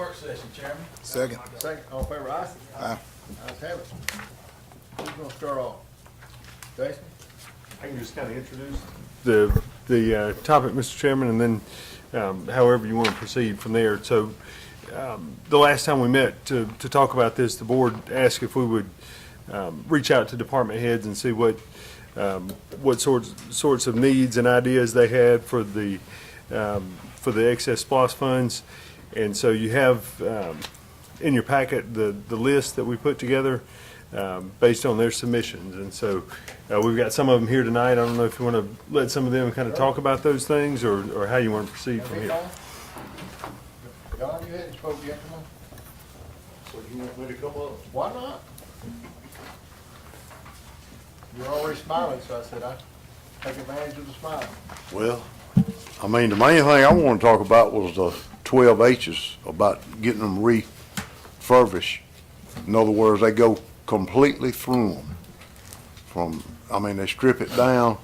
work session, Chairman. Second. Second, all in favor, aye? Aye. Ayes have it. Who's gonna start off? Jason? I can just kind of introduce the topic, Mr. Chairman, and then however you want to proceed from there. So the last time we met to talk about this, the board asked if we would reach out to department heads and see what sorts of needs and ideas they had for the excess Splost funds. And so you have in your packet the list that we put together based on their submissions. And so we've got some of them here tonight. I don't know if you want to let some of them kind of talk about those things or how you want to proceed from here. John, you hadn't spoken yet, come on. So you want me to come up? Why not? You're already smiling, so I said I'd take advantage of the smile. Well, I mean, the main thing I want to talk about was the 12 H's, about getting them refurbished. In other words, they go completely through them. They strip it down,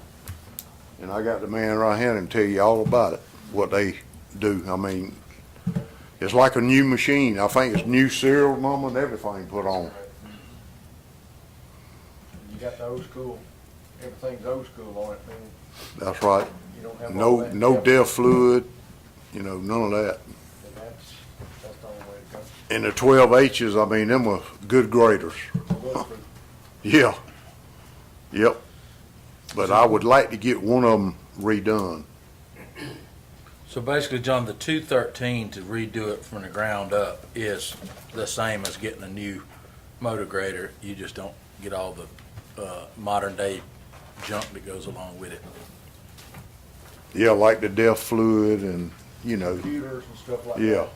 and I got the man right here and tell you all about it, what they do. I mean, it's like a new machine. I think it's new serial number and everything put on. You got the old school, everything's old school on it, man. That's right. You don't have all that. No DEF fluid, none of that. And that's the only way to go. And the 12 H's, I mean, them were good graders. Bulletproof. Yeah. Yep. But I would like to get one of them redone. So basically, John, the 213 to redo it from the ground up is the same as getting a new motor grader. You just don't get all the modern day junk that goes along with it. Yeah, like the DEF fluid and, Computers and stuff like that. yeah.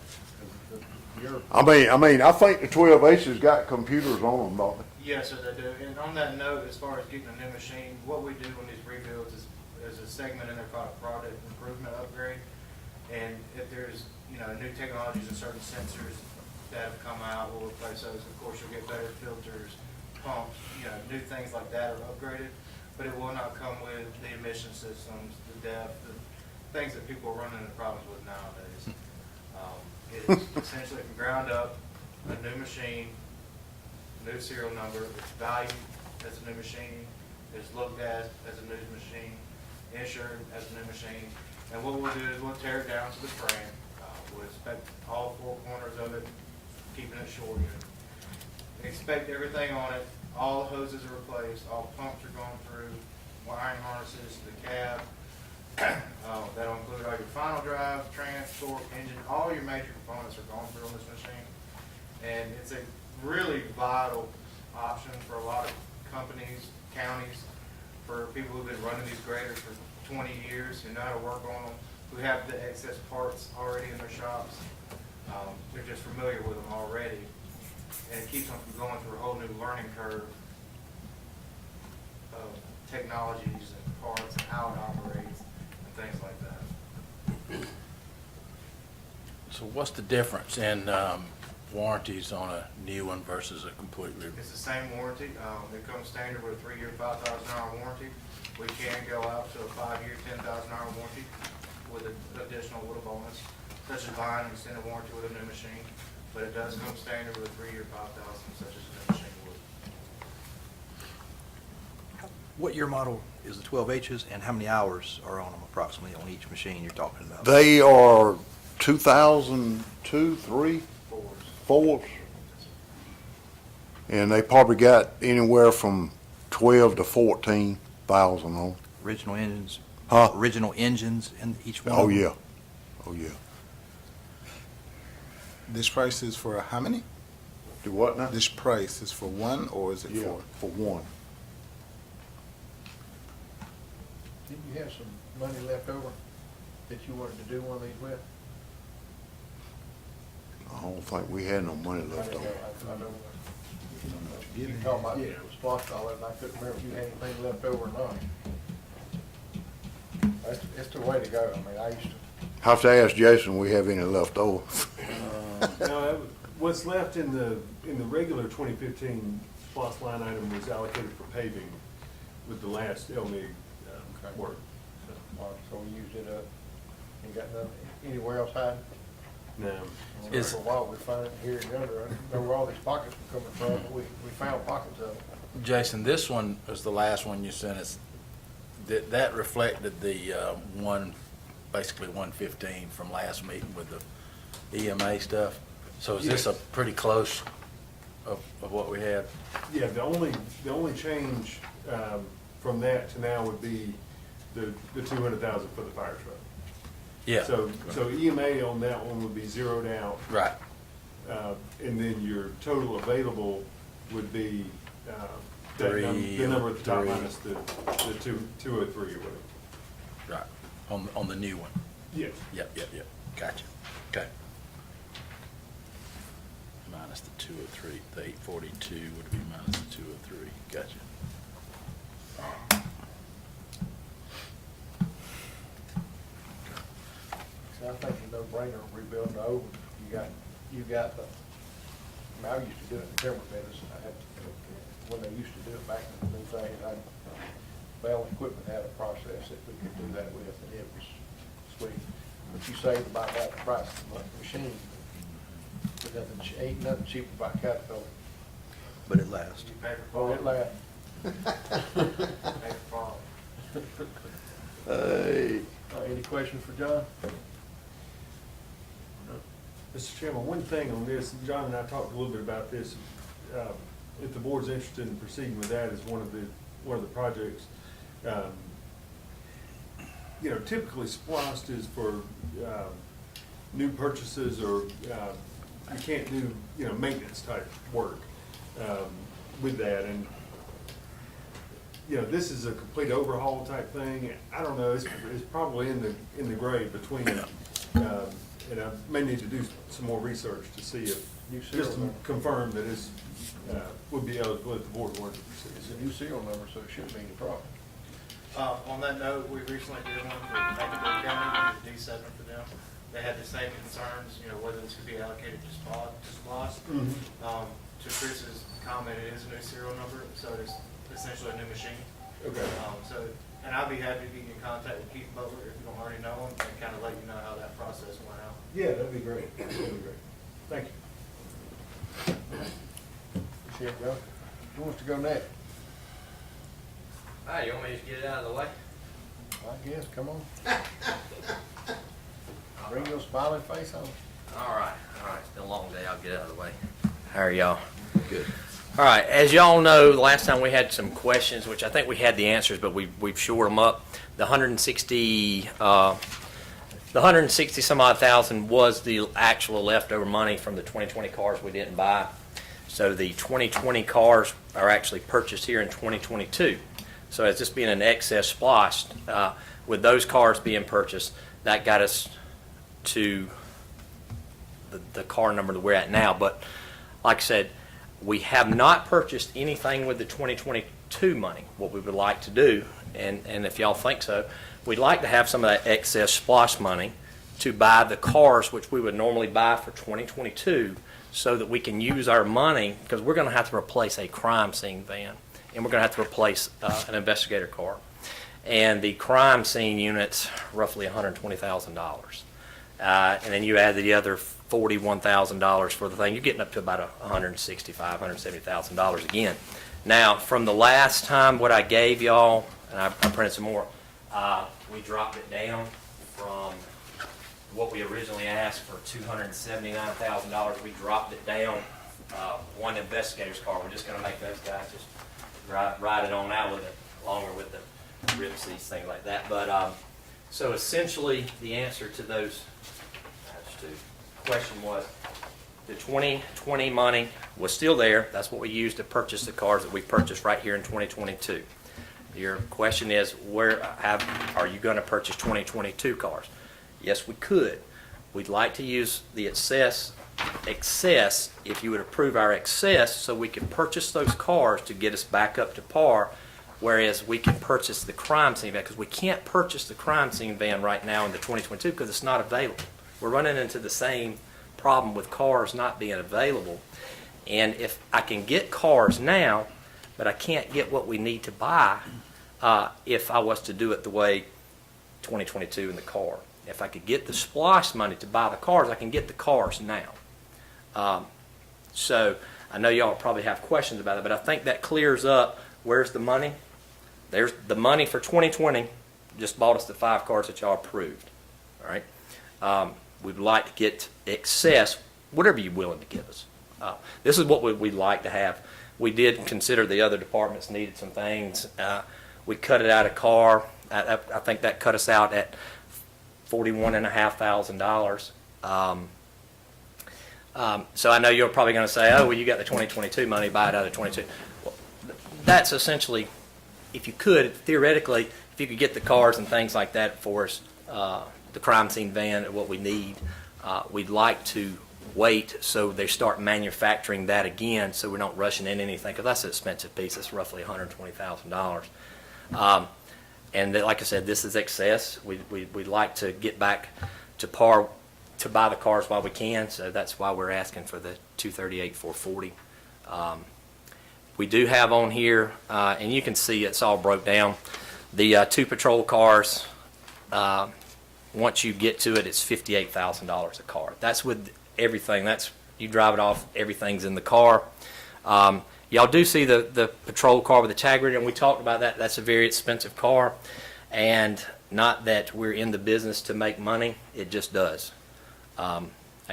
You're I think the 12 H's got computers on them, don't they? Yes, sir, they do. And on that note, as far as getting a new machine, what we do on these rebuilds is a segment in there called a product improvement upgrade. And if there's, new technologies and certain sensors that have come out, we'll replace those. Of course, you'll get better filters, pumps, new things like that are upgraded. But it will not come with the emission systems, the depth, the things that people are running into problems with nowadays. It's essentially from ground up, a new machine, new serial number, it's valued as a new machine, it's looked at as a new machine, insured as a new machine. And what we'll do is we'll tear it down to the frame. We'll inspect all four corners of it, keeping it short. Inspect everything on it. All the hoses are replaced, all pumps are going through, wiring harnesses, the cab. That'll include all your final drives, trans, torque, engine, all your major components are going through on this machine. And it's a really vital option for a lot of companies, counties, for people who've been running these graders for 20 years, who know how to work on them, who have the excess parts already in their shops. They're just familiar with them already. And it keeps them from going through a whole new learning curve of technologies and parts and how it operates and things like that. So what's the difference in warranties on a new one versus a complete rebuild? It's the same warranty. It comes standard with a 3-year, 5,000-hour warranty. We can go out to a 5-year, 10,000-hour warranty with an additional little bonus, such as buying an extended warranty with a new machine. But it does come standard with a 3-year, 5,000, such as a new machine would. What year model is the 12 H's, and how many hours are on them approximately on each machine you're talking about? They are 2002, 3, Fours. 4s. And they probably got anywhere from 12 to 14,000 on. Original engines? Huh? Original engines in each one? Oh, yeah. Oh, yeah. This price is for how many? Do what now? This price is for one, or is it Yeah, for one. Didn't you have some money left over that you wanted to do one of these with? I don't think we had no money I left didn't know. over. I know. You can talk about Splost and all that, and I couldn't remember if you had anything left over or not. It's the way to go. I mean, I used to. Have to ask Jason, we have any left over. No, what's left in the regular 2015 Splost line item was allocated for paving with the last LMIG work. So we used it up. You got nothing, anywhere else hiding? Is- For a while, we found it here and yonder. I didn't know where all these pockets were coming from, but we found pockets of it. Jason, this one was the last one you sent us. That reflected the basically 115 from last meeting with the EMA stuff. So is this a pretty close of what we had? Yeah, the only change from that to now would be the 200,000 for the fire truck. Yeah. So EMA on that one would be zeroed out, Right. and then your total available would be the number at the top Three. minus the 203 or whatever. Right. On the new one. Yes. Yep. Gotcha. Okay. Minus the 203, the 842 would be minus the 203. Gotcha. See, I think it's a no-brainer rebuilding the old one. You got the, I used to do it in the timber business. When they used to do it back in the days, Bell Equipment had a process that we could do that with, and it was sweet. But you saved about half the price of the machine. But ain't nothing cheap about Caterpillar. But it lasts. You pay for Oh, it quality, lasts. pay for quality. Any questions for John? Mr. Chairman, one thing on this, John and I talked a little bit about this. If the board's interested in proceeding with that as one of the projects, typically Splost is for new purchases, or you can't do maintenance type work with that, and this is a complete overhaul type thing. I don't know. It's probably in the gray between. And I may need to do some more research to see if, just to confirm that it's, would be eligible if the board wanted to proceed. It's a new serial number, so it shouldn't be any problem. On that note, we recently did one for Untitled County, we did D7 for them. They had the same concerns, whether this could be allocated to Splost. To Chris's comment, it is a new serial number, so it's essentially a new machine. Okay. And I'd be happy to get you in contact with Keith Butler if you don't already know him, and kind of let you know how that process went out. Yeah, that'd be great. That'd be great. Thank you. See it go? Who wants to go next? All right, you want me to get it out of the way? I guess, come on. Bring your smiling face on. All right, it's been a long day, I'll get it out of the way. How are y'all? Good. All right, as y'all know, the last time we had some questions, which I think we had the answers, but we've shored them up. The 160 some odd thousand was the actual leftover money from the 2020 cars we didn't buy. So the 2020 cars are actually purchased here in 2022. So as this being an excess Splost, with those cars being purchased, that got us to the car number that we're at now. But like I said, we have not purchased anything with the 2022 money. What we would like to do, and if y'all think so, we'd like to have some of that excess Splost money to buy the cars which we would normally buy for 2022, so that we can use our money, because we're going to have to replace a crime scene van, and we're going to have to replace an investigator car. And the crime scene unit's roughly $120,000. And then you add the other $41,000 for the thing, you're getting up to about $165,000, $170,000 again. Now, from the last time what I gave y'all, and I printed some more, we dropped it down from what we originally asked for $279,000. We dropped it down one investigator's car. We're just going to make those guys just ride it on out with it, longer with the rib seats, things like that. But so essentially, the answer to those question was, the 2020 money was still there. That's what we used to purchase the cars that we purchased right here in 2022. Your question is, are you going to purchase 2022 cars? Yes, we could. We'd like to use the excess, if you would approve our excess, so we can purchase those cars to get us back up to par, whereas we can purchase the crime scene van, because we can't purchase the crime scene van right now in the 2022 because it's not available. We're running into the same problem with cars not being available. And if I can get cars now, but I can't get what we need to buy if I was to do it the way 2022 in the car. if I could get the Splost money to buy the cars, I can get the cars now. So I know y'all probably have questions about it, but I think that clears up where's the money. There's the money for 2020, just bought us the 5 cars that y'all approved. All right. We'd like to get excess, whatever you're willing to give us. This is what we'd like to have. We did consider the other departments needed some things. We cut it out of car. I think that cut us out at $41,500. So I know you're probably going to say, oh, well, you got the 2022 money, buy it out of 22. Well, that's essentially, if you could, theoretically, if you could get the cars and things like that for us, the crime scene van, what we need, we'd like to wait so they start manufacturing that again so we're not rushing in anything, because that's an expensive piece. It's roughly $120,000. And like I said, this is excess. We'd like to get back to par to buy the cars while we can, so that's why we're asking for the $238,440. We do have on here, and you can see it's all broke down, the 2 patrol cars. Once you get to it, it's $58,000 a car. That's with everything. That's, you drive it off, everything's in the car. Y'all do see the patrol car with the tag reader, and we talked about that. That's a very expensive car, and not that we're in the business to make money, it just does. I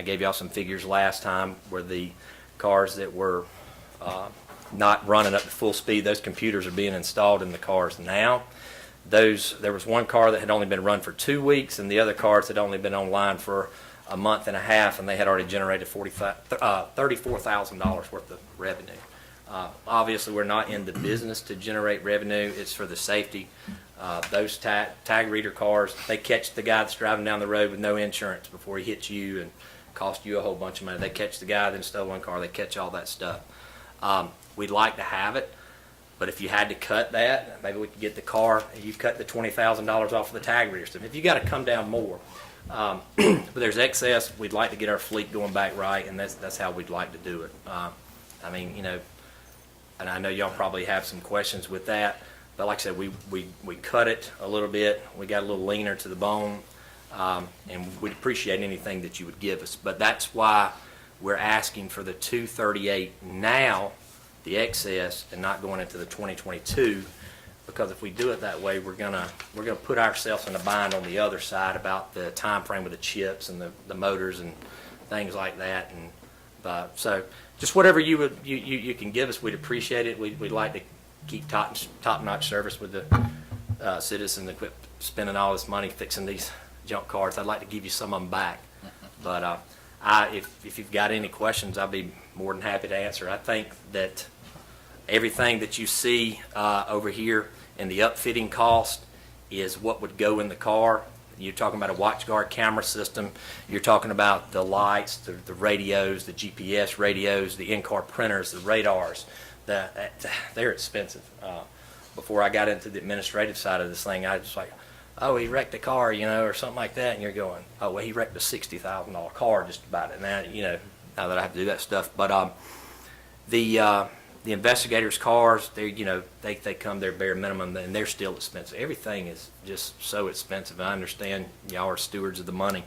gave y'all some figures last time where the cars that were not running up to full speed, those computers are being installed in the cars now. There was one car that had only been run for 2 weeks, and the other cars had only been online for a month and a half, and they had already generated $34,000 worth of revenue. Obviously, we're not in the business to generate revenue. It's for the safety. Those tag reader cars, they catch the guy that's driving down the road with no insurance before he hits you and cost you a whole bunch of money. They catch the guy that stole one car. They catch all that stuff. We'd like to have it, but if you had to cut that, maybe we could get the car, and you cut the $20,000 off of the tag reader stuff. If you got to come down more. But there's excess. We'd like to get our fleet going back right, and that's how we'd like to do it. I mean, you know, and I know y'all probably have some questions with that, but like I said, we cut it a little bit. We got a little leaner to the bone, and we'd appreciate anything that you would give us. But that's why we're asking for the $238 now, the excess, and not going into the 2022. Because if we do it that way, we're gonna put ourselves in a bind on the other side about the time frame with the chips and the motors and things like that. And so just whatever you can give us, we'd appreciate it. We'd like to keep top-notch service with the citizens and quit spending all this money fixing these junk cars. I'd like to give you some of them back. But if you've got any questions, I'll be more than happy to answer. I think that everything that you see over here in the upfitting cost is what would go in the car. You're talking about a watch guard camera system. You're talking about the lights, the radios, the GPS radios, the in-car printers, the radars. They're expensive. Before I got into the administrative side of this thing, I was like, oh, he wrecked a car, you know, or something like that. And you're going, oh, well, he wrecked a $60,000 car just about it. Now, you know, now that I have to do that stuff. But the investigators' cars, they come their bare minimum, and they're still expensive. Everything is just so expensive. I understand y'all are stewards of the money,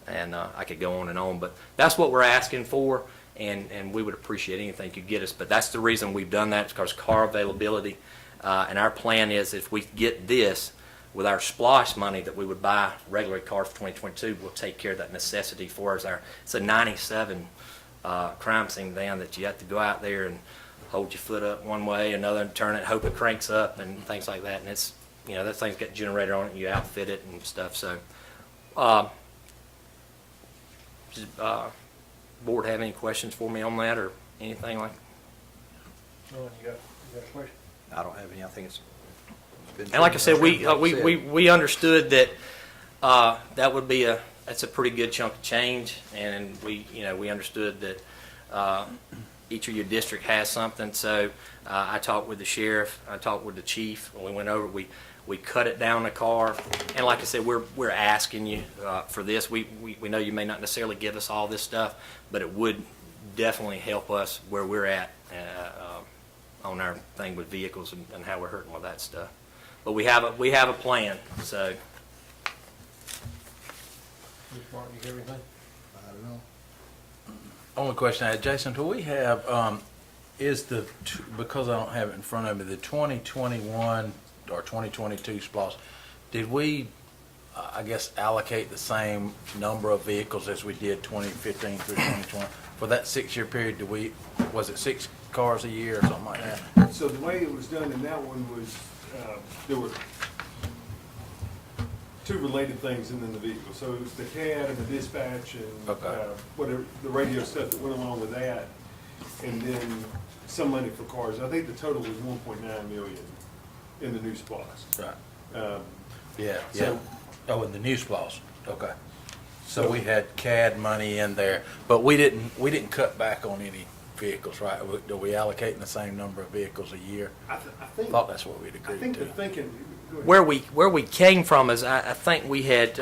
and I could go on and on, but that's what we're asking for, and we would appreciate anything you could get us. But that's the reason we've done that, is because car availability, and our plan is if we get this with our Splost money that we would buy regular cars for 2022, we'll take care of that necessity for us. It's a 97 crime scene van that you have to go out there and hold your foot up one way, another, and turn it, hope it cranks up, and things like that. And it's, you know, that thing's got a generator on it, and you outfit it and stuff. So, does board have any questions for me on that or anything like? No, you got a question? I don't have any. I think it's been. And like I said, we understood that that would be that's a pretty good chunk of change, and we understood that each of your district has something. So I talked with the sheriff, I talked with the chief, and we went over. We cut it down the car, and like I said, we're asking you for this. We know you may not necessarily give us all this stuff, but it would definitely help us where we're at on our thing with vehicles and how we're hurting with that stuff. But we have a plan. So Ms. Martin, you have anything? I don't know. Only question I had, Jason, do we have, is because I don't have it in front of me, the 2021 or 2022 Splost, did we, I guess, allocate the same number of vehicles as we did 2015 through 2020? For that 6-year period, was it 6 cars a year or something like that? So the way it was done in that one was, there were two related things in the vehicle. So it was the CAD and the dispatch and Okay. whatever, the radio stuff that went along with that, and then some money for cars. I think the total was 1.9 million in the new Splost. Right. Yeah, yeah. So- Oh, in the new Splost, okay. So we had CAD money in there, but we didn't cut back on any vehicles, right? Are we allocating the same number of vehicles a year? I think, Thought that's what we'd I agreed think the to. thinking. go ahead. Where we came from is I think we had,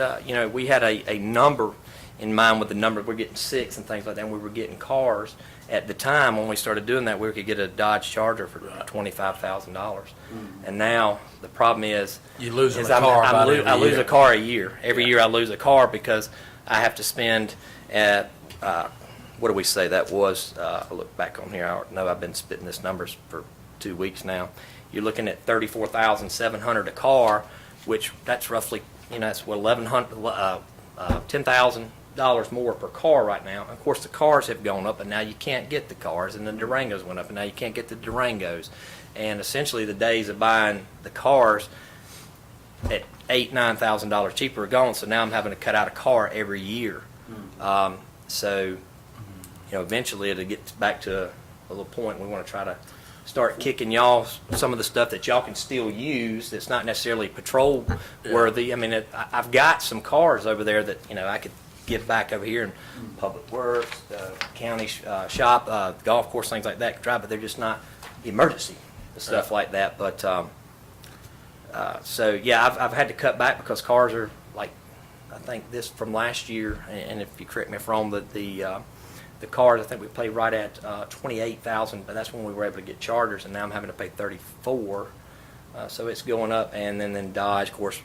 we had a number in mind with the number, we're getting 6 and things like that, and we were getting cars. At the time, when we started doing that, we could get a Dodge Charger for $25,000. And now, the problem is, You losing is a car I about lose every a year. car a year. Every Yeah. year I lose a car because I have to spend at, what do we say that was? I look back on here, I know I've been spitting this numbers for 2 weeks now. You're looking at $34,700 a car, which that's roughly, that's what, $10,000 more per car right now. Of course, the cars have gone up, and now you can't get the cars, and the Durangos went up, and now you can't get the Durangos. And essentially, the days of buying the cars at $8,000-$9,000 cheaper are gone. So now I'm having to cut out a car every year. So, eventually it'll get back to a little point. We want to try to start kicking y'all some of the stuff that y'all can still use. That's not necessarily patrol worthy. I mean, I've got some cars over there that I could give back over here in Public Works, county shop, golf course, things like that. Could drive, but they're just not emergency stuff like that. But so yeah, I've had to cut back because cars are like, I think this from last year, and if you correct me if wrong, the cars I think we paid right at $28,000, but that's when we were able to get Chargers, and now I'm having to pay $34,000. So it's going up, and then Dodge, of course,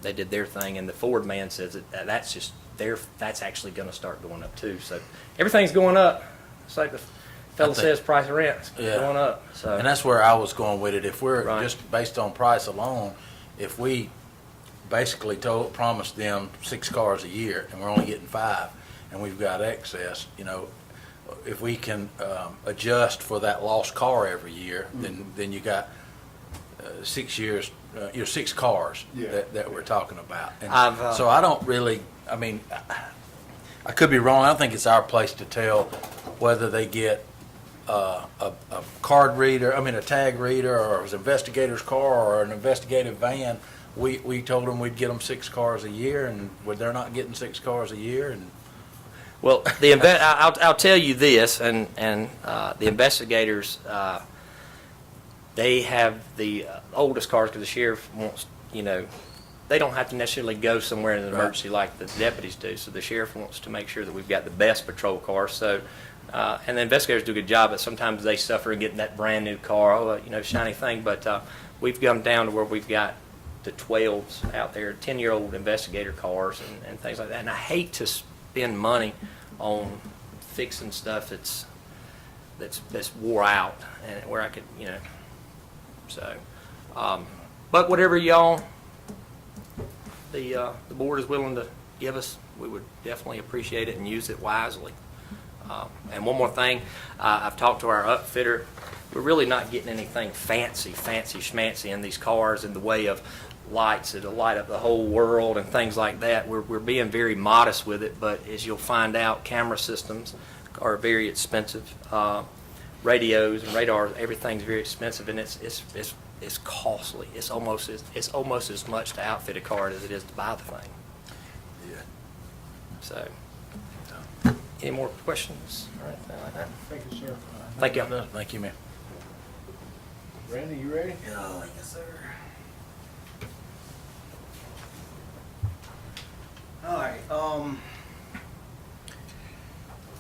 they did their thing, and the Ford man says that's actually going to start going up too. So everything's going up. It's like the fella says, price of rent's going up. So And that's where I was going with it. If we're Right. just based on price alone, if we basically promised them 6 cars a year and we're only getting 5, and we've got excess, if we can adjust for that lost car every year, then you got 6 years, 6 cars that we're talking about. And so I don't really, I could be wrong. I don't think it's our place to tell whether they get a card reader, a tag reader, or it was an investigator's car or an investigative van. We told them we'd get them 6 cars a year, and they're not getting 6 cars a year. And well, I'll tell you this, and the investigators, they have the oldest cars because the sheriff wants, they don't have to necessarily go somewhere in an emergency like the deputies do. So the sheriff wants to make sure that we've got the best patrol cars. So, and the investigators do a good job, but sometimes they suffer in getting that brand new car, shiny thing. But we've come down to where we've got the 12s out there, 10-year-old investigator cars and things like that. And I hate to spend money on fixing stuff that's wore out and where I could, so. But whatever y'all, the board is willing to give us, we would definitely appreciate it and use it wisely. And one more thing, I've talked to our upfitter. We're really not getting anything fancy schmancy in these cars in the way of lights that'll light up the whole world and things like that. We're being very modest with it, but as you'll find out, camera systems are very expensive. Radios and radars, everything's very expensive, and it's costly. It's almost as much to outfit a car as it is to buy the thing. yeah. So, any more questions or anything like that? Thank you, sir. Thank you. Thank you, ma'am. Randy, you ready? Yes, sir. All right.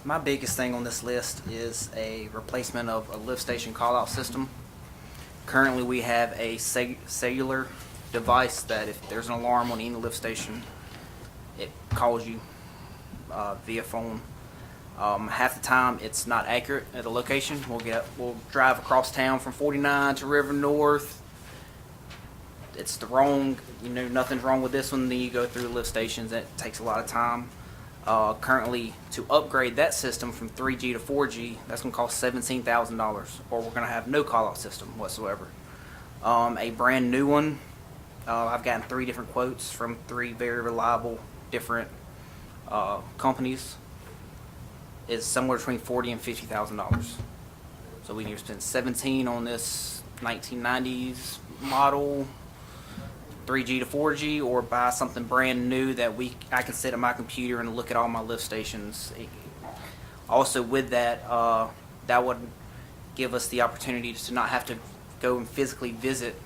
My biggest thing on this list is a replacement of a lift station call-out system. Currently, we have a cellular device that if there's an alarm on any lift station, it calls you via phone. Half the time it's not accurate at a location. We'll drive across town from 49 to River North. It's the wrong, nothing's wrong with this one. Then you go through lift stations. That takes a lot of time. Currently, to upgrade that system from 3G to 4G, that's going to cost $17,000, or we're going to have no call-out system whatsoever. A brand new one, I've gotten 3 different quotes from 3 very reliable different companies, is somewhere between $40,000 and $50,000. So we need to spend 17 on this 1990s model 3G to 4G, or buy something brand new that I can sit at my computer and look at all my lift stations. Also with that, that would give us the opportunity to not have to go and physically visit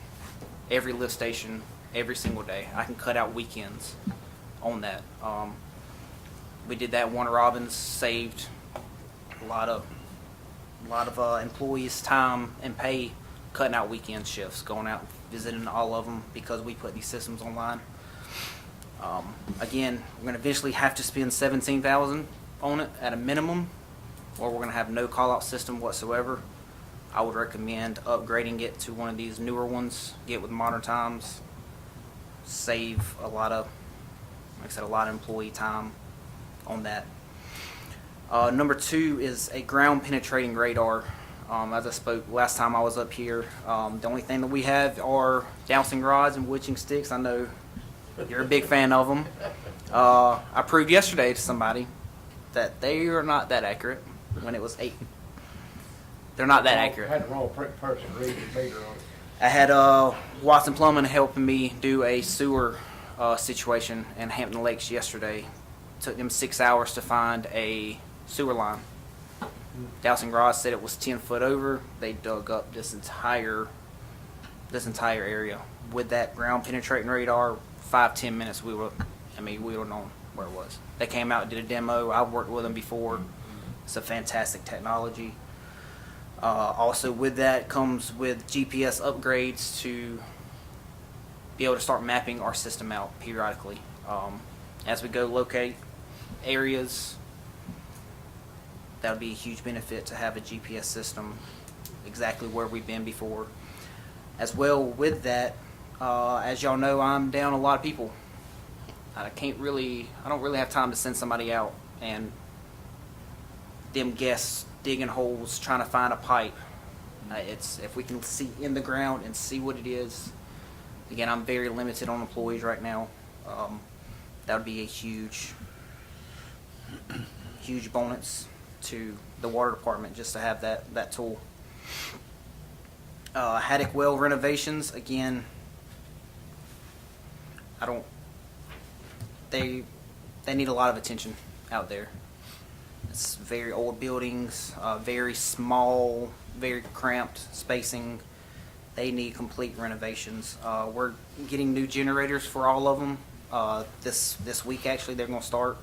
every lift station every single day. I can cut out weekends on that. We did that. Warner Robins saved a lot of employees' time and pay cutting out weekend shifts, going out visiting all of them because we put these systems online. Again, we're going to eventually have to spend $17,000 on it at a minimum, or we're going to have no call-out system whatsoever. I would recommend upgrading it to one of these newer ones, get with modern times, save a lot of employee time on that. Number 2 is a ground penetrating radar. As I spoke last time I was up here, the only thing that we have are dowsing rods and witching sticks. I know you're a big fan of them. I proved yesterday to somebody that they are not that accurate when it was 8. They're not that accurate. I had the wrong person reading the meter on it. I had Watson Plumbing helping me do a sewer situation in Hampton Lakes yesterday. Took them 6 hours to find a sewer line. Dowsing rods said it was 10 foot over. They dug up this entire area with that ground penetrating radar. 5-10 minutes we would have known where it was. They came out and did a demo. I've worked with them before. It's a fantastic technology. Also with that comes with GPS upgrades to be able to start mapping our system out periodically. As we go locate areas, that would be a huge benefit to have a GPS system exactly where we've been before. As well with that, as y'all know, I'm down a lot of people. I don't really have time to send somebody out and them guests digging holes trying to find a pipe. It's if we can see in the ground and see what it is. Again, I'm very limited on employees right now. That would be a huge bonus to the water department just to have that tool. Haddock well renovations, again, they need a lot of attention out there. It's very old buildings, very small, very cramped spacing. They need complete renovations. We're getting new generators for all of them. This week actually they're going to start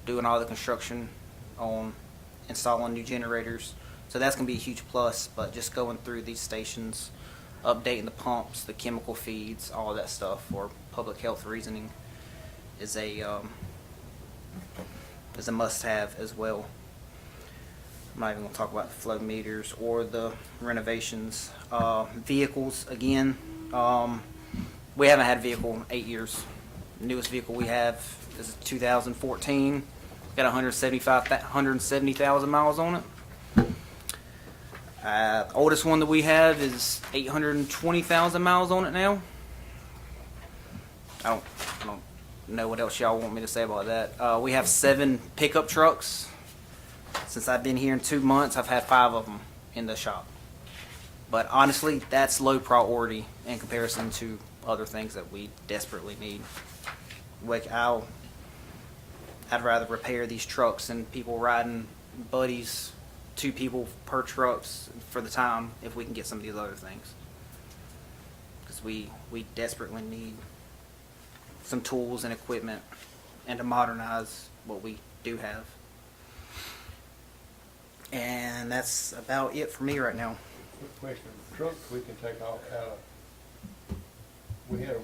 doing all the construction on installing new generators. So that's going to be a huge plus, but just going through these stations, updating the pumps, the chemical feeds, all of that stuff for public health reasoning is a must-have as well. I'm not even going to talk about the flow meters or the renovations. Vehicles, again, we haven't had a vehicle in 8 years. The newest vehicle we have is 2014. Got 170,000 miles on it. The oldest one that we have is 820,000 miles on it now. I don't know what else y'all want me to say about that. We have 7 pickup trucks. Since I've been here in 2 months, I've had 5 of them in the shop. But honestly, that's low priority in comparison to other things that we desperately need. I'd rather repair these trucks than people riding buddies, 2 people per trucks for the time if we can get some of these other things. Because we desperately need some tools and equipment and to modernize what we do have. And that's about it for me right now. Quick question, trucks we can take out of, we had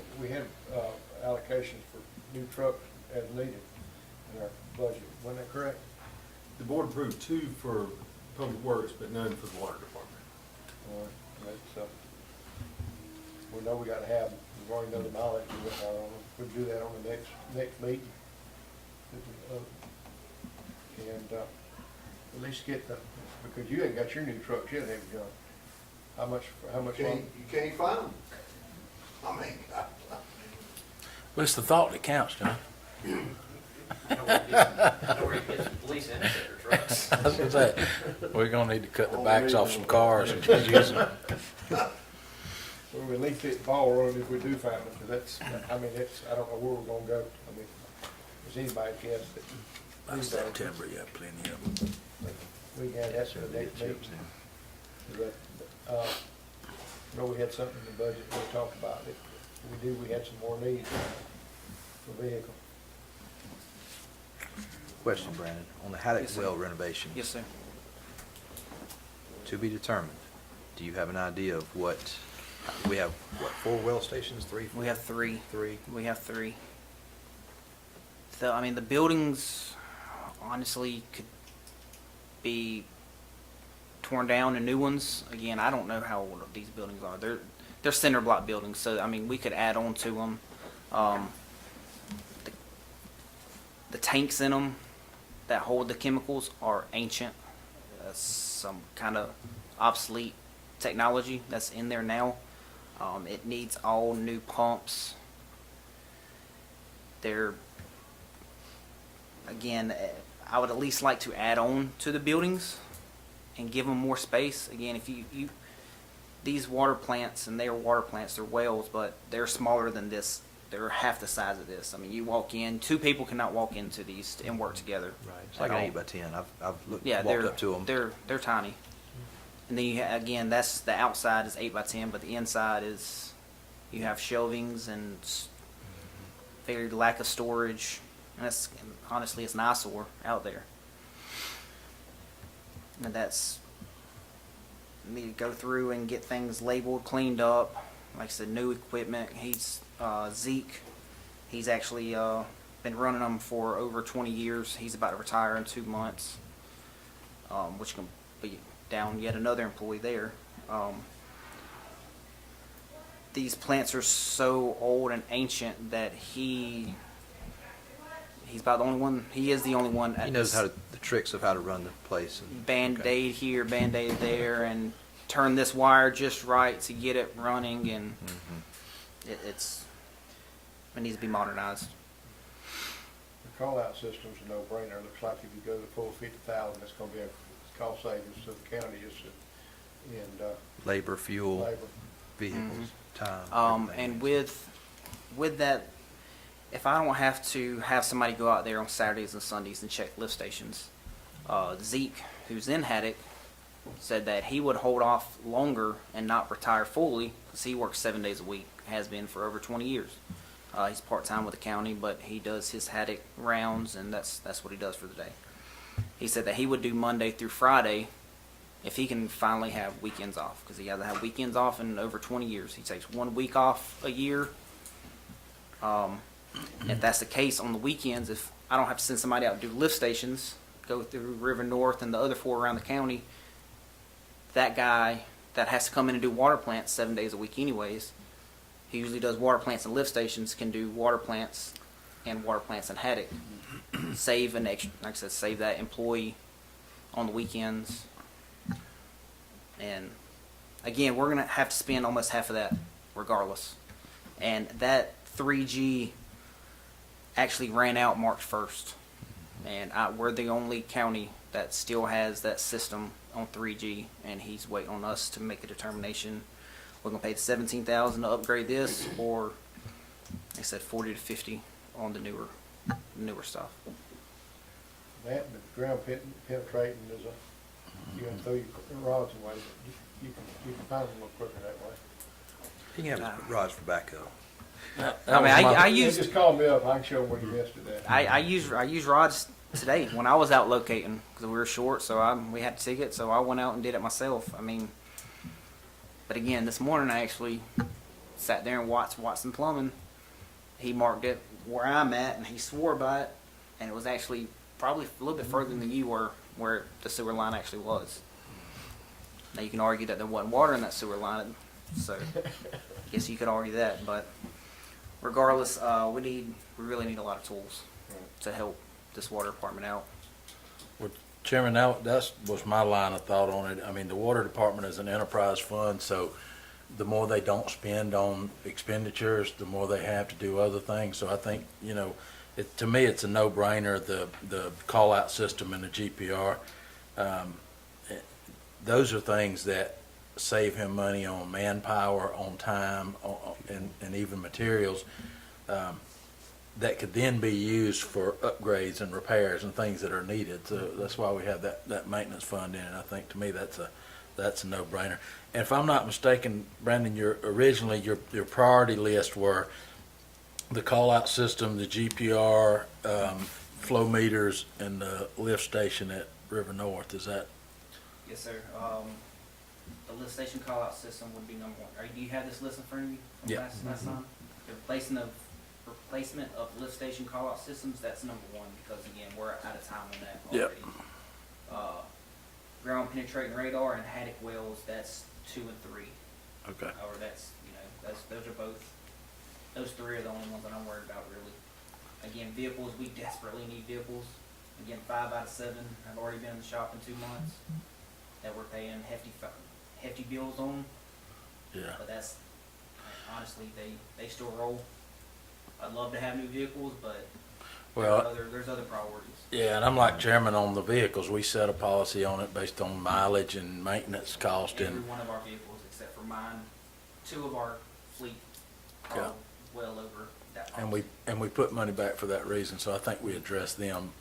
allocations for new trucks as needed in our budget. Wasn't that correct? The board approved 2 for public works, but none for the water department. All right, that's, we know we gotta have, we've already know the mileage we went out on them. We'll do that on the next meeting. And, at least get the, because you ain't got your new trucks yet, have you, John? How much You can't find them. I mean, But it's the thought that counts, John. Nowhere to get some police interceptor trucks. I was gonna say, we're gonna need to cut the backs off some cars and just use them. Well, at least hit the ball rolling if we do find them, because that's, I mean, it's, I don't know where we're gonna go. I mean, does anybody guess that? By September, you have plenty of them. We had that for the next meeting. But, know we had something in the budget we talked about it. We had some more needs for vehicle. Question, Brandon, on the Haddock well renovation, Yes, sir. to be determined, do you have an idea of what, we have, what, 4 well stations, 3? We have 3. 3? We have 3. So, I mean, the buildings honestly could be torn down and new ones. Again, I don't know how old these buildings are. They're cinder block buildings, so I mean, we could add on to them. The tanks in them that hold the chemicals are ancient. Some kind of obsolete technology that's in there now. It needs all new pumps. They're, again, I would at least like to add on to the buildings and give them more space. Again, if you these water plants, and they are water plants, they're wells, but they're smaller than this. They're half the size of this. I mean, you walk in, 2 people cannot walk into these and work together. Right, it's like at an all. 8 by 10, I've looked, Yeah, walked up to them. they're tiny. And then you again, that's the outside is 8 by 10, but the inside is, you have shelvings and very lack of storage. And that's, honestly, it's an eyesore out there. And that's, need to go through and get things labeled, cleaned up. Like I said, new equipment. He's Zeke. He's actually been running them for over 20 years. He's about to retire in 2 months, which can be down yet another employee there. These plants are so old and ancient that he's about the only one. He is the only one. He knows how to, the tricks of how to run the place. And, Band-aid here, Band-aid there, and turn this wire just right to get it running, and it needs to be modernized. The call-out system's a no-brainer. Looks like if you go to the full 50,000, it's gonna be a cost savings to the county just in labor, fuel, labor. vehicles, time. And everything. with that, if I don't have to have somebody go out there on Saturdays and Sundays and check lift stations, Zeke, who's in Haddock, said that he would hold off longer and not retire fully because he works 7 days a week, has been for over 20 years. He's part-time with the county, but he does his Haddock rounds, and that's what he does for the day. He said that he would do Monday through Friday if he can finally have weekends off, because he hasn't had weekends off in over 20 years. He takes 1 week off a year. If that's the case on the weekends, if I don't have to send somebody out to do lift stations, go through River North and the other 4 around the county, that guy that has to come in and do water plants 7 days a week anyways, he usually does water plants and lift stations, can do water plants and Haddock. Save an extra, like I said, save that employee on the weekends. And again, we're going to have to spend almost half of that regardless. And that 3G actually ran out March 1st. And we're the only county that still has that system on 3G, and he's waiting on us to make a determination. We're going to pay the $17,000 to upgrade this, or they said 40 to 50 on the newer stuff. That and the ground penetrating is you can throw your rods away, but you can find them a little quicker that way. He can have his rods for backhoe. I mean, I They used just call me up, I can show them where you missed it at. I used rods today when I was out locating because we were short, so we had to take it. So I went out and did it myself. I mean, but again, this morning I actually sat there and watched Watson Plumbing he marked it where I'm at, and he swore by it, and it was actually probably a little bit further than you were, where the sewer line actually was. Now you can argue that there wasn't water in that sewer line, so I guess you could argue that. But regardless, we really need a lot of tools to help this water department out. Well, Chairman, that was my line of thought on it. I mean, the water department is an enterprise fund, so the more they don't spend on expenditures, the more they have to do other things. So I think, to me, it's a no-brainer, the call-out system and the GPR. Those are things that save him money on manpower, on time, and even materials, that could then be used for upgrades and repairs and things that are needed. So that's why we have that maintenance fund in it. I think, to me, that's a no-brainer. And if I'm not mistaken, Brandon, your priority list were the call-out system, the GPR, flow meters, and the lift station at River North. Is that? Yes, sir. The lift station call-out system would be number one. Do you have this list in front of you from Yeah. last time? The replacement of lift station call-out systems, that's number one, because again, we're out of time on that Yep. already. Ground penetrating radar and haddock wells, that's 2 and 3. Okay. Or those 3 are the only ones that I'm worried about, really. Again, vehicles, we desperately need vehicles. Again, 5 out of 7 have already been in the shop in 2 months that we're paying hefty bills on. Yeah. But that's, honestly, they still roll. I'd love to have new vehicles, but Well, there's other priorities. yeah, and I'm like Chairman on the vehicles. We set a policy on it based on mileage and maintenance cost, Every and one of our vehicles, except for mine, 2 of our fleet Yeah. are well over that and policy. we put money back for that reason. So I think we address them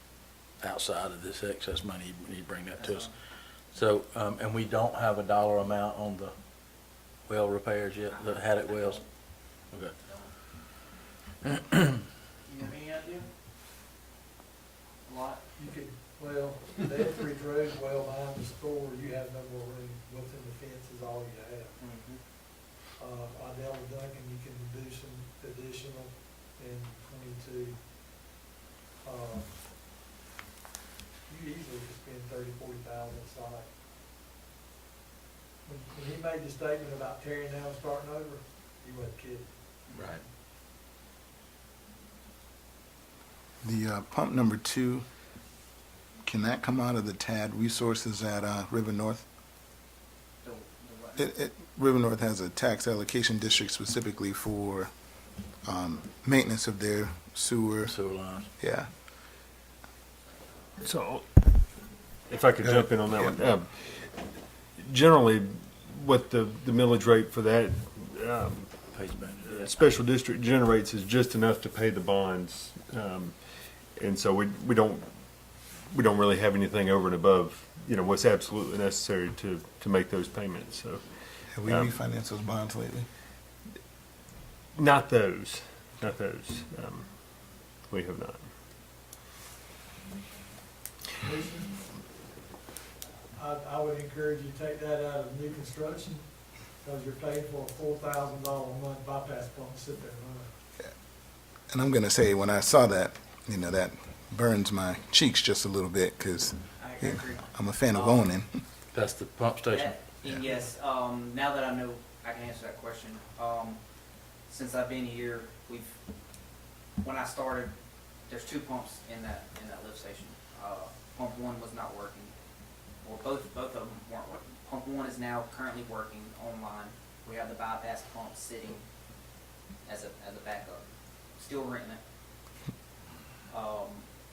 outside of this excess money. You need to bring that to That's us. So, and we don't have a dollar amount on the well repairs yet, the haddock wells. Okay. You have any idea? A lot? You could, the Etheridge Road, well behind the store, you have no more room. What's in the fence is all you have. Idella Duncan, you can do some additional in 22. You easily could spend 30,000-40,000 a site. When he made the statement about tearing down and starting over, he wasn't kidding. Right. The pump number 2, can that come out of the TAD resources at River North? The what? River North has a tax allocation district specifically for maintenance of their sewer. Sewer lines. Yeah. So, if I could jump in on that one. Generally, what the millage rate for that Pays back. special district generates is just enough to pay the bonds. And so we don't really have anything over and above, what's absolutely necessary to make those payments. So, Have we refinanced those bonds lately? not those. We have not. I would encourage you to take that out of new construction, because you're paying for a $4,000 a month bypass pump to sit there and run. And I'm going to say, when I saw that, that burns my cheeks just a little bit, because I agree. I'm a fan of owning. That's the pump station. And yes, now that I know, I can answer that question. Since I've been here, when I started, there's 2 pumps in that lift station. Pump 1 was not working, or both of them weren't working. Pump 1 is now currently working online. We have the bypass pump sitting as a backup. Still renting it.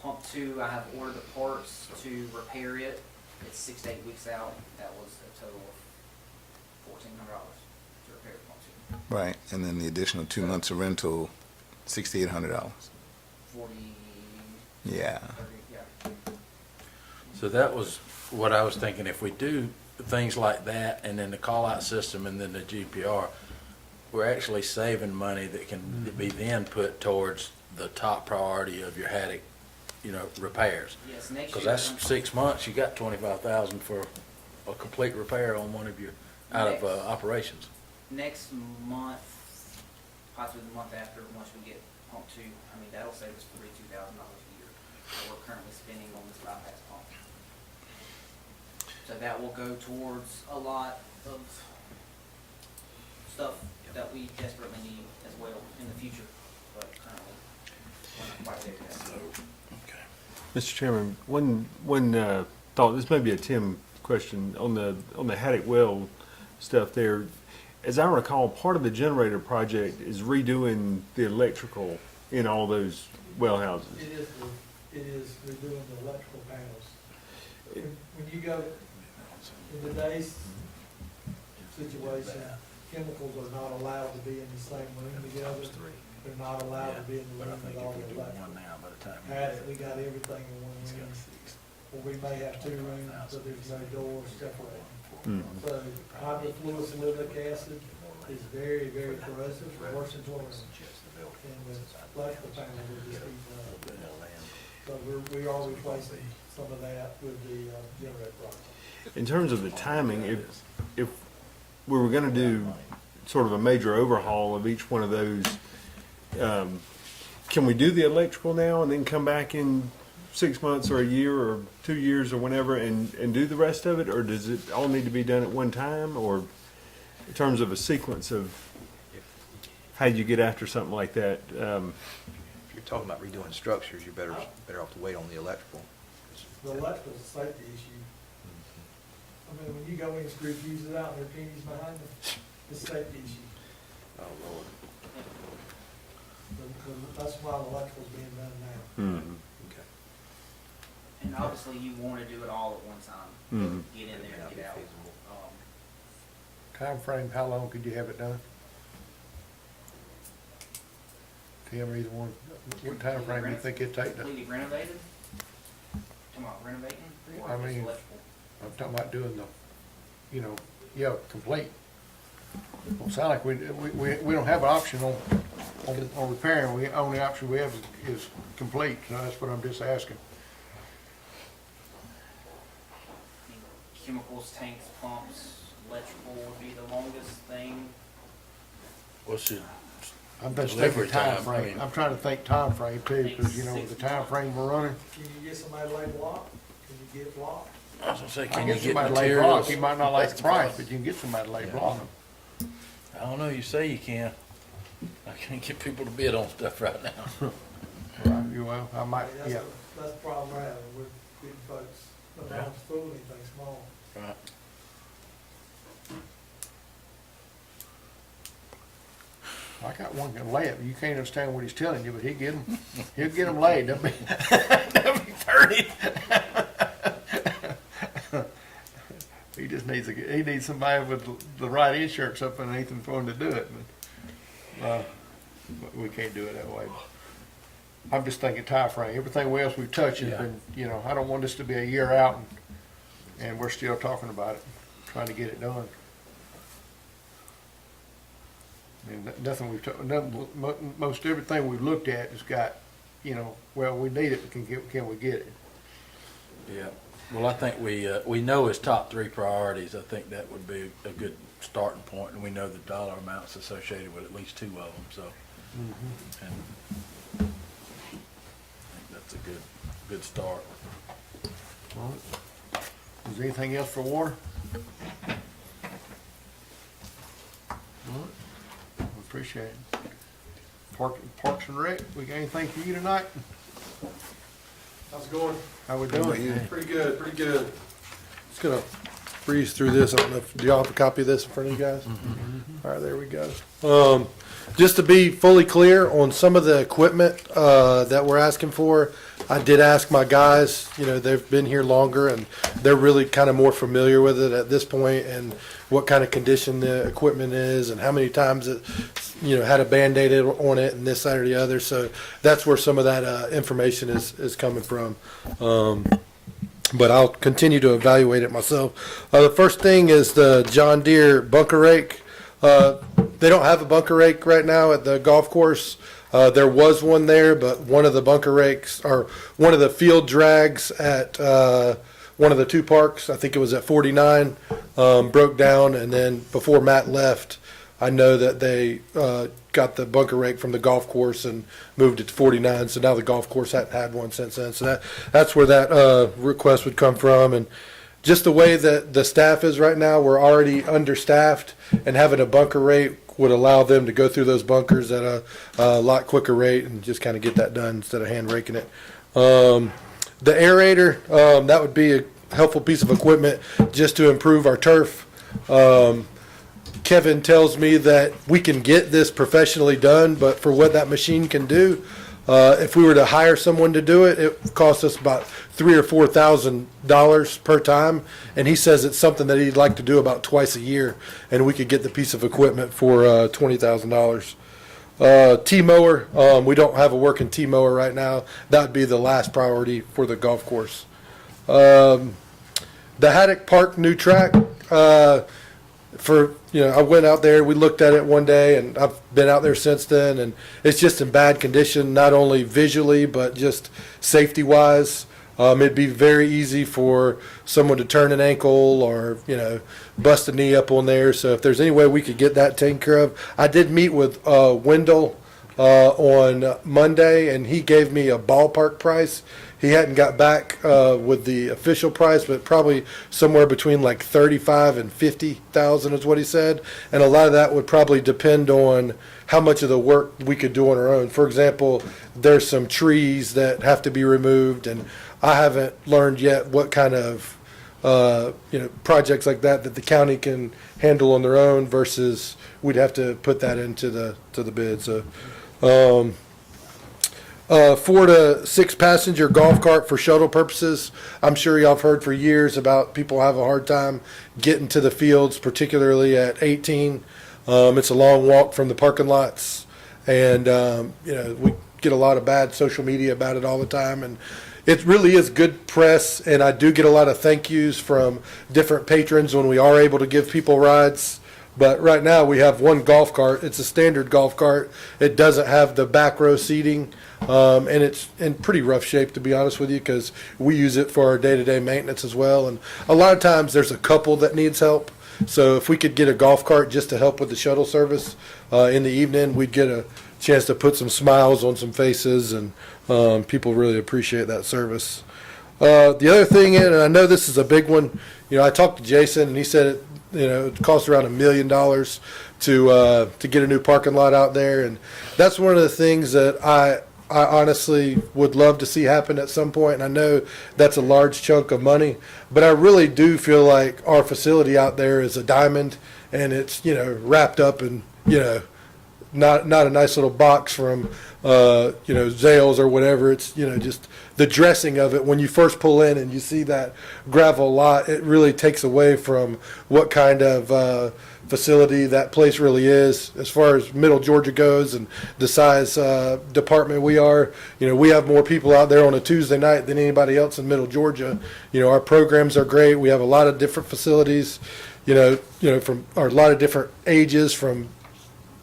Pump 2, I have ordered the parts to repair it. It's 6 to 8 weeks out. That was a total of $1,400 to repair pump 2. Right. And then the additional 2 months of rental, $6,800. 40, Yeah. 30, yeah. So that was what I was thinking. If we do things like that, and then the call-out system, and then the GPR, we're actually saving money that can be then put towards the top priority of your haddock, repairs. Yes, next Because year. that's 6 months. You got 25,000 for a complete repair on one of your out of operations. Next month, possibly the month after, once we get pump two. I mean, that'll save us $42,000 a year that we're currently spending on this bypass pump. So that will go towards a lot of stuff that we desperately need as well in the future, but currently we're not quite there yet. Mr. Chairman, one thought, this may be a Tim question, on the Haddock Well stuff there. As I recall, part of the generator project is redoing the electrical in all those well houses. It is redoing the electrical panels. When you go, in today's situation, chemicals are not allowed to be in the same room together. They're not allowed to be in the room with all the electrical. Haddock, we got everything in one room. Or we may have two rooms, but there's no doors separating. So hydrofluoric acid is very, very corrosive, worse than chlorine. And the electrical panels will just eat up. So we are replacing some of that with the generator project. In terms of the timing, if we were gonna do sort of a major overhaul of each one of those, can we do the electrical now and then come back in 6 months or a year or 2 years or whenever and do the rest of it? Or does it all need to be done at one time? Or in terms of a sequence of how you get after something like that? If you're talking about redoing structures, you're better off to wait on the electrical. The electrical's a safety issue. I mean, when you go in and screw fuses out and there are pennies behind them, it's a safety issue. Oh, Lord. That's why the electrical's being done now. Okay. And obviously you want to do it all at one time. Get in there and get out. Time frame, how long could you have it done? Tim, either one, what time frame do you think it'd take to, Completely renovated? Talking about renovating? Or I just mean, electrical? I'm talking about doing the, complete. Well, sound like we don't have an option on repairing, the only option we have is complete, so that's what I'm just asking. Chemicals, tanks, pumps, electrical would be the longest thing. What's your I'm just delivery thinking time time? frame, I'm trying to think time frame too, because the time frame we're running. Can you get somebody to lay block? Can you get block? I was gonna say, I can you get get somebody to lay block, materials? he might not like That's the price, problem. but you can get somebody to lay block. I don't know, you say you can. I can't get people to bid on stuff right now. Well, I might, I mean, yeah. that's the problem we're having, we're getting folks, not Yeah. to fool anything small. Right. I got one can lay it, you can't understand what he's telling you, but he'll get them laid, they'll be 30. He just needs somebody with the right insurance up underneath him for him to do it, but we can't do it that way. I'm just thinking time frame, everything else we've touched has been, I don't want this to be a year out and we're still talking about it, trying to get it done. I mean, most everything we've looked at has got, well, we need it, but can we get it? Yeah. Well, I think we know his top three priorities. I think that would be a good starting point, and we know the dollar amounts associated with at least two of them, so. And I think that's a good start. All right. Is there anything else for water? All right. We appreciate it. Parks and Rec, we got anything for you tonight? How's it going? How we doing? Pretty good, pretty good. Just gonna breeze through this. I don't know if, do y'all have a copy of this in front of you guys? All right, there we go. Just to be fully clear on some of the equipment, that we're asking for, I did ask my guys, they've been here longer and they're really kind of more familiar with it at this point and what kind of condition the equipment is and how many times it, had a Band-Aid on it and this, that, or the other. So that's where some of that information is coming from. But I'll continue to evaluate it myself. The first thing is the John Deere bunker rake. They don't have a bunker rake right now at the golf course. There was one there, but one of the bunker rakes, or one of the field drags at one of the two parks, I think it was at 49, broke down. And then before Matt left, I know that they got the bunker rake from the golf course and moved it to 49, so now the golf course hadn't had one since then. So that's where that request would come from. And just the way that the staff is right now, we're already understaffed, and having a bunker rate would allow them to go through those bunkers at a lot quicker rate and just kind of get that done instead of hand raking it. The aerator, that would be a helpful piece of equipment just to improve our turf. Kevin tells me that we can get this professionally done, but for what that machine can do, if we were to hire someone to do it, it costs us about $3,000 or $4,000 per time, and he says it's something that he'd like to do about twice a year, and we could get the piece of equipment for $20,000. T-mower, we don't have a working T-mower right now. That would be the last priority for the golf course. The Haddock Park new track, I went out there, we looked at it one day, and I've been out there since then, and it's just in bad condition, not only visually, but just safety-wise. It'd be very easy for someone to turn an ankle or, bust a knee up on there. So if there's any way we could get that taken care of. I did meet with Wendell on Monday, and he gave me a ballpark price. He hadn't got back with the official price, but probably somewhere between like 35 and 50,000 is what he said. And a lot of that would probably depend on how much of the work we could do on our own. For example, there's some trees that have to be removed, and I haven't learned yet what kind of projects like that the county can handle on their own versus we'd have to put that into the bid. So. 4 to 6 passenger golf cart for shuttle purposes. I'm sure y'all have heard for years about people have a hard time getting to the fields, particularly at 18. It's a long walk from the parking lots, and we get a lot of bad social media about it all the time, and it really is good press, and I do get a lot of thank yous from different patrons when we are able to give people rides. But right now we have one golf cart. It's a standard golf cart. It doesn't have the back row seating, and it's in pretty rough shape, to be honest with you, because we use it for our day-to-day maintenance as well. And a lot of times there's a couple that needs help. So if we could get a golf cart just to help with the shuttle service in the evening, we'd get a chance to put some smiles on some faces, and people really appreciate that service. The other thing, and I know this is a big one, I talked to Jason, and he said it costs around $1 million to get a new parking lot out there, and that's one of the things that I honestly would love to see happen at some point. And I know that's a large chunk of money, but I really do feel like our facility out there is a diamond, and it's wrapped up in not a nice little box from Zales or whatever. It's just the dressing of it when you first pull in and you see that gravel lot, it really takes away from what kind of facility that place really is as far as Middle Georgia goes and the size department we are. We have more people out there on a Tuesday night than anybody else in Middle Georgia. Our programs are great. We have a lot of different facilities, from a lot of different ages, from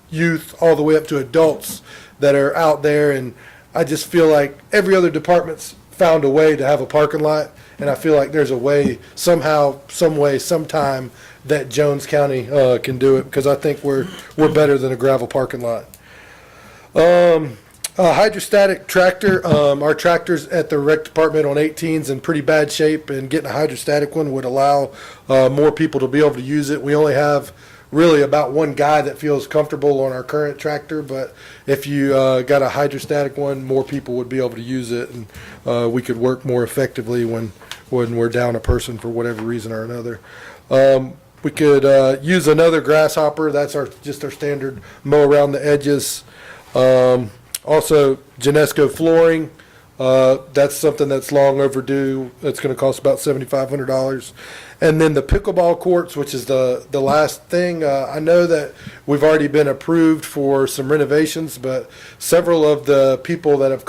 youth all the way up to adults that are out there. And I just feel like every other department's found a way to have a parking lot, and I feel like there's a way, somehow, some way, sometime that Jones County can do it, because I think we're better than a gravel parking lot. Hydrostatic tractor. Our tractors at the rec department on 18's in pretty bad shape, and getting a hydrostatic one would allow more people to be able to use it. We only have really about one guy that feels comfortable on our current tractor, but if you got a hydrostatic one, more people would be able to use it, and we could work more effectively when we're down a person for whatever reason or another. We could use another grasshopper. That's just our standard mow around the edges. Also, Genesco flooring. That's something that's long overdue. It's going to cost about $7,500. And then the pickleball courts, which is the last thing. I know that we've already been approved for some renovations, but several of the people that have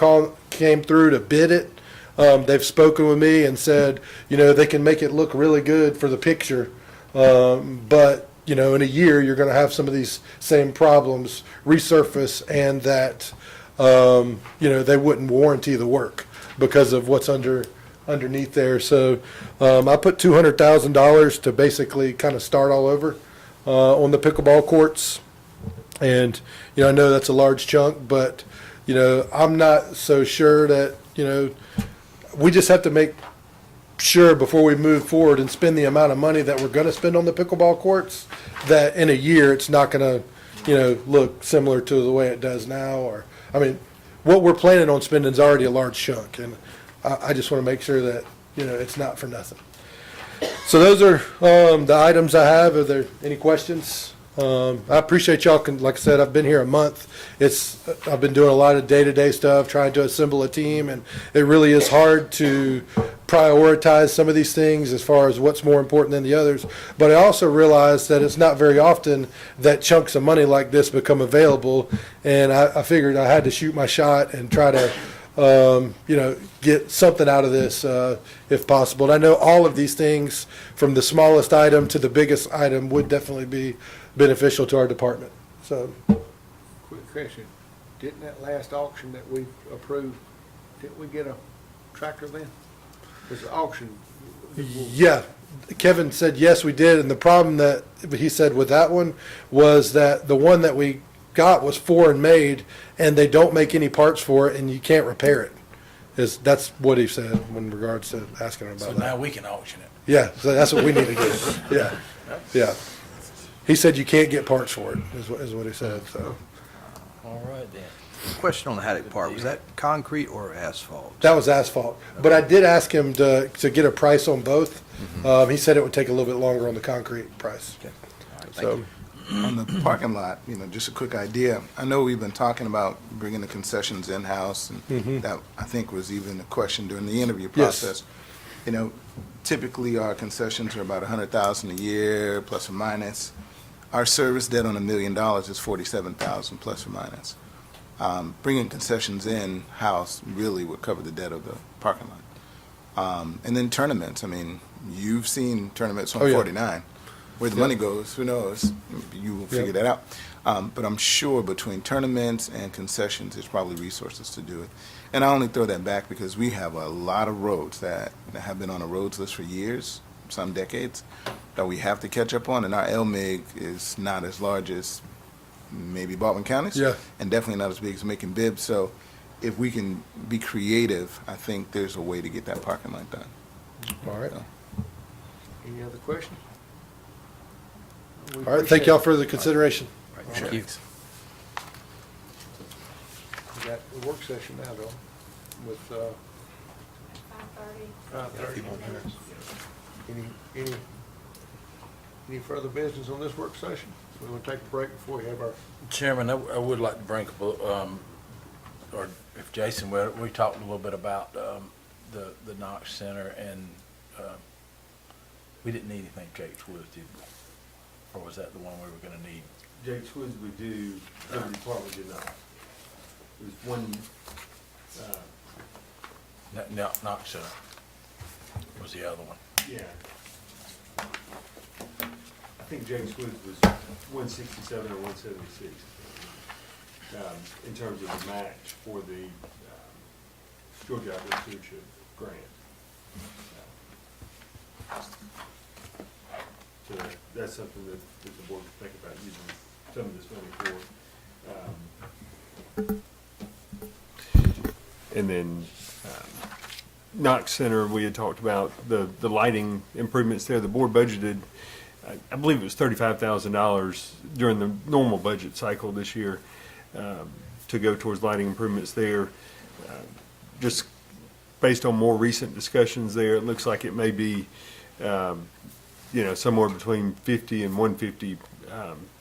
came through to bid it, they've spoken with me and said, they can make it look really good for the picture, but in a year you're going to have some of these same problems resurface, and that they wouldn't warranty the work because of what's underneath there. So I put $200,000 to basically kind of start all over on the pickleball courts. And, I know that's a large chunk, but, I'm not so sure that, we just have to make sure before we move forward and spend the amount of money that we're going to spend on the pickleball courts, that in a year it's not going to, look similar to the way it does now. Or, what we're planning on spending is already a large chunk, and I just want to make sure that, it's not for nothing. So those are the items I have. Are there any questions? I appreciate y'all. Like I said, I've been here a month. I've been doing a lot of day-to-day stuff, trying to assemble a team, and it really is hard to prioritize some of these things as far as what's more important than the others. But I also realize that it's not very often that chunks of money like this become available, and I figured I had to shoot my shot and try to get something out of this if possible. And I know all of these things, from the smallest item to the biggest item, would definitely be beneficial to our department. So, Quick question, didn't that last auction that we approved, didn't we get a tractor then? Was the auction? yeah, Kevin said yes, we did. And the problem that he said with that one was that the one that we got was foreign made, and they don't make any parts for it, and you can't repair it. That's what he said in regards to asking him about So that. now we can auction it. Yeah, so that's what we need to do. Yeah, yeah. He said you can't get parts for it, is what he said, so. All right then. Question on the Haddock Park, was that concrete or asphalt? That was asphalt. But I did ask him to get a price on both. He said it would take a little bit longer on the concrete price. Okay. All right, thank So, you. On the parking lot, just a quick idea. I know we've been talking about bringing the concessions in-house, and that, I think, was even a question during the interview Yes. process. Typically, our concessions are about $100,000 a year, plus or minus. Our service debt on $1 million is $47,000 plus or minus. Bringing concessions in-house really would cover the debt of the parking lot. And then tournaments, you've seen tournaments on Oh, yeah. 49. Where the money goes, who knows? You will figure that out. But I'm sure between tournaments and concessions, there's probably resources to do it. And I only throw that back because we have a lot of roads that have been on a roads list for years, some decades, that we have to catch up on. And our LMIG is not as large as maybe Baldwin County's. Yeah. And definitely not as big as Macon Bibb. So if we can be creative, I think there's a way to get that parking lot done. all right. Any other questions? All right, thank y'all for the consideration. All right, thank you. We got the work session now, though, with, 5:30. Any further business on this work session? We want to take a break before we have our, Chairman, I would like to bring up, or if Jason, we talked a little bit about the Knox Center, and we didn't need anything Jake's Woods, did we? Or was that the one we were going to need? Jake's Woods we do, the department did not. There's one, No, Knox Center was the other one. yeah. I think Jake's Woods was 167 or 176, in terms of the match for the Georgia Outdoor Stewardship Grant. So that's something that the board can think about using some of this money for. And then Knox Center, we had talked about the lighting improvements there. The board budgeted, I believe it was $35,000 during the normal budget cycle this year to go towards lighting improvements there. Just based on more recent discussions there, it looks like it may be somewhere between 50 and 150,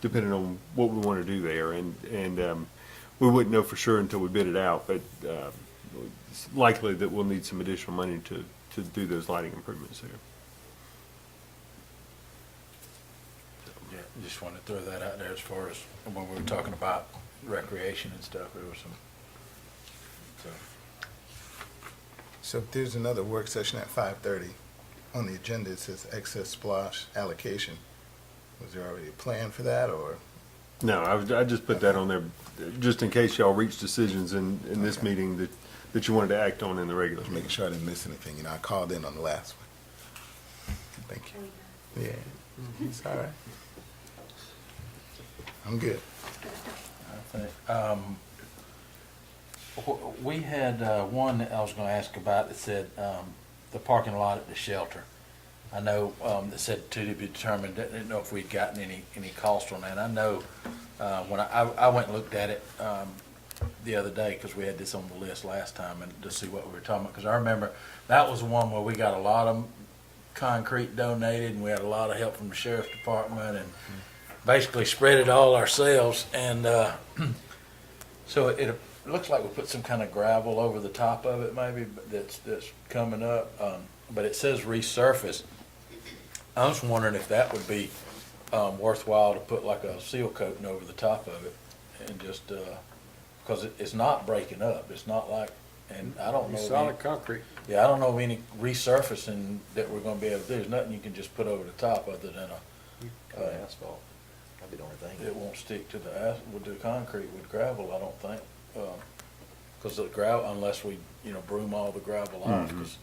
depending on what we want to do there. And we wouldn't know for sure until we bid it out, but it's likely that we'll need some additional money to do those lighting improvements there. Yeah, just wanted to throw that out there as far as when we were talking about recreation and stuff, there was some, So if there's another work session at 5:30, on the agenda it says excess Splost allocation. Was there already a plan for that, or? No, I just put that on there just in case y'all reach decisions in this meeting that you wanted to act on in the regular Just meeting. making sure I didn't miss anything. I called in on the last one. Thank you. Yeah, it's all right. I'm good. I think, we had, one that I was gonna ask about that said, the parking lot at the shelter. I know, that said to be determined, didn't know if we'd gotten any cost on that. I know, when I went and looked at it, the other day, because we had this on the list last time, and to see what we were talking about, because I remember that was the one where we got a lot of concrete donated, and we had a lot of help from the sheriff's department, and basically spread it all ourselves, and so it looks like we put some kind of gravel over the top of it, maybe, but that's coming up, but it says resurface. I was wondering if that would be worthwhile to put like a seal coating over the top of it, and just because it's not breaking up. It's not like, and I don't know. Solid concrete. Yeah, I don't know of any resurfacing that we're gonna be able to do. There's nothing you can just put over the top other than Asphalt. That'd be the only thing. it won't stick to with the concrete with gravel, I don't think. Cause the gravel, unless we, broom all the gravel off, 'cause,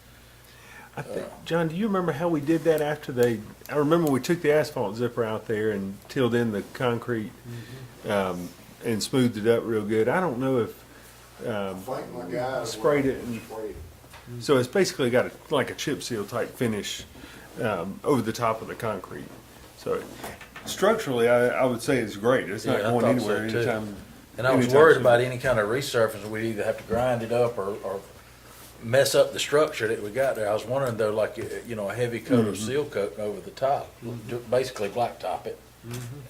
I think, John, do you remember how we did that after I remember we took the asphalt zipper out there and tilled in the concrete, and smoothed it up real good. I don't know if, think my guys sprayed it and- so it's basically got like a chip seal type finish, over the top of the concrete. So structurally, I would say it's great. It's not Yeah, I going thought so, anywhere too. anytime. and I was anytime worried soon. about any kind of resurfacing. We'd either have to grind it up or mess up the structure that we got there. I was wondering though, like, a heavy coat of seal coating over the top, basically blacktop it.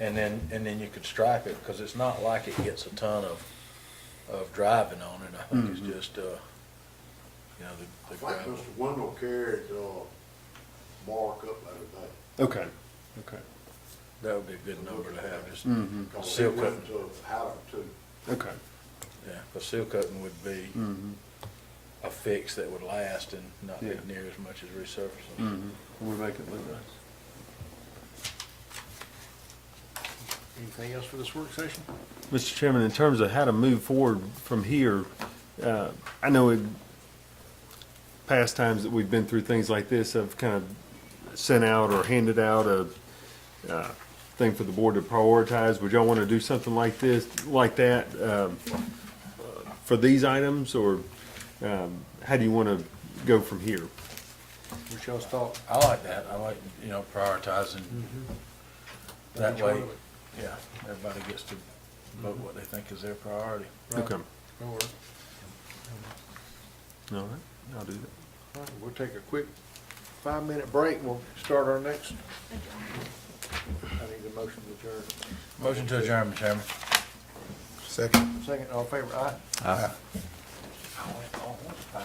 And then you could stripe it, because it's not like it gets a ton of driving on it. I think it's just, the gravel. Wendell carried, Mark up there today. Okay, okay, That would be a good number to have, just Mm-hmm. seal coating. to Howard too. okay. Yeah, because seal coating would be a fix that would last and not Yeah. need near as much as resurfacing. We make it look nice. Anything else for this work session? Mr. Chairman, in terms of how to move forward from here, I know in past times that we've been through things like this, I've kind of sent out or handed out a thing for the board to prioritize. Would y'all want to do something like that, for these items, or how do you want to go from here? What's y'all's thought? I like that. I like, prioritizing. That Each one way, of it. yeah, everybody gets to vote what they think is their priority. Okay, Don't worry. all right, I'll do that. All right, we'll take a quick 5-minute break. We'll start our next. I need a motion to adjourn. Motion to adjourn, Mr. Chairman. Second. Second, all in favor, aye? Aye.